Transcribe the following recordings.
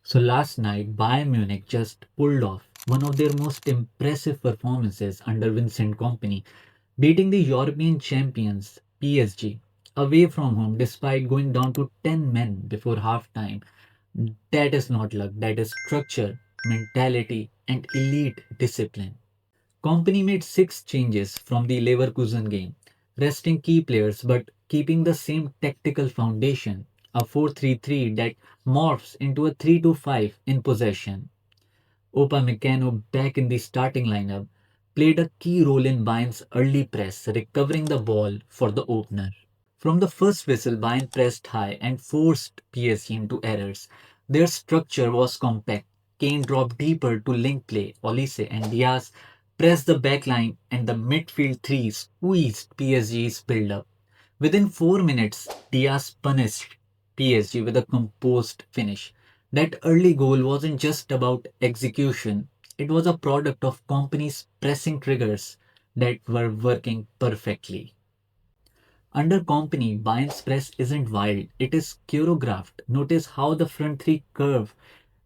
So last night, Bayern Munich just pulled off one of their most impressive performances under Vincent Kompany, beating the European champions PSG away from home despite going down to 10 men before halftime. That is not luck, that is structure, mentality, and elite discipline. Kompany made six changes from the Leverkusen game, resting key players but keeping the same tactical foundation, a 4-3-3 that morphs into a 3-5 in possession. Upamecano, back in the starting lineup, played a key role in Bayern's early press, recovering the ball for the opener. From the first whistle, Bayern pressed high and forced PSG into errors. Their structure was compact. Kane dropped deeper to link play. Olise and Diaz pressed the back line, and the midfield three squeezed PSG's build-up. Within 4 minutes, Diaz punished PSG with a composed finish. That early goal wasn't just about execution, it was a product of Company's pressing triggers that were working perfectly. Under Company, Bayern's press isn't wild, it is choreographed. Notice how the front three curve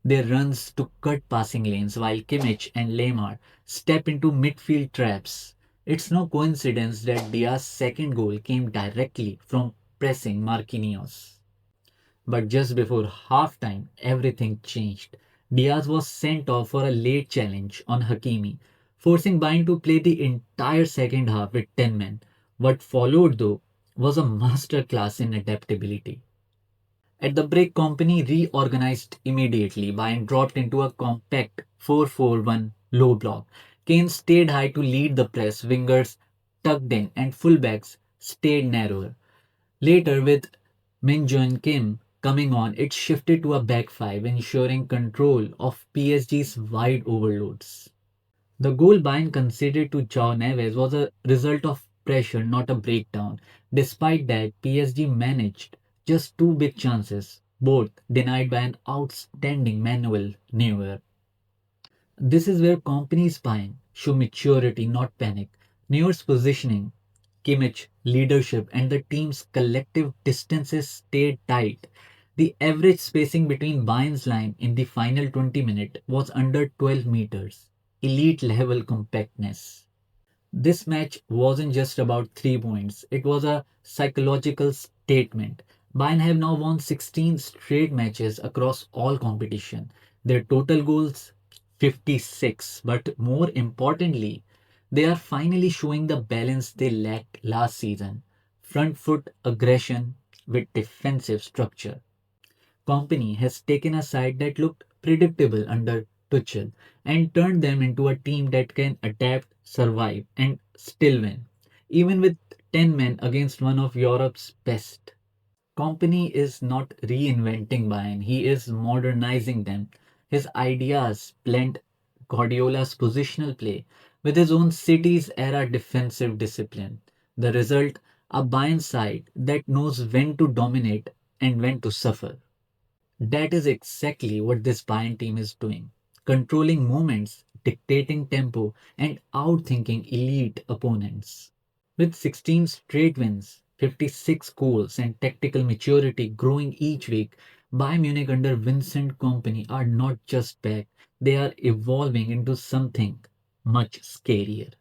their runs to cut passing lanes while Kimmich and Lemar step into midfield traps. It's no coincidence that Diaz's second goal came directly from pressing Marquinhos. But just before halftime, everything changed. Diaz was sent off for a late challenge on Hakimi, forcing Bayern to play the entire second half with 10 men. What followed, though, was a masterclass in adaptability. At the break, Company reorganized immediately. Bayern dropped into a compact 4-4-1 low block. Kane stayed high to lead the press, wingers tucked in, and fullbacks stayed narrower. Later, with Min Jun Kim coming on, it shifted to a back five, ensuring control of PSG's wide overloads. The goal Bayern conceded to João Neves was a result of pressure, not a breakdown. Despite that, PSG managed just two big chances, both denied by an outstanding Manuel Neuer. This is where Company's Bayern show maturity, not panic. Neuer's positioning, Kimmich leadership, and the team's collective distances stayed tight. The average spacing between Bayern's line in the final 20 minutes was under 12 meters. Elite level compactness. This match wasn't just about 3 points, it was a psychological statement. Bayern have now won 16 straight matches across all competition. Their total goals 56, but more importantly, they are finally showing the balance they lacked last season. Front foot aggression with defensive structure. Company has taken a side that looked predictable under Tuchel and turned them into a team that can adapt, survive, and still win, even with 10 men against one of Europe's best. Company is not reinventing Bayern, he is modernizing them. His ideas blend Guardiola's positional play with his own City's era defensive discipline. The result, a Bayern side that knows when to dominate and when to suffer. That is exactly what this Bayern team is doing. Controlling movements, dictating tempo, and outthinking elite opponents. With 16 straight wins, 56 goals, and tactical maturity growing each week, Bayern Munich under Vincent Kompany are not just back, they are evolving into something much scarier.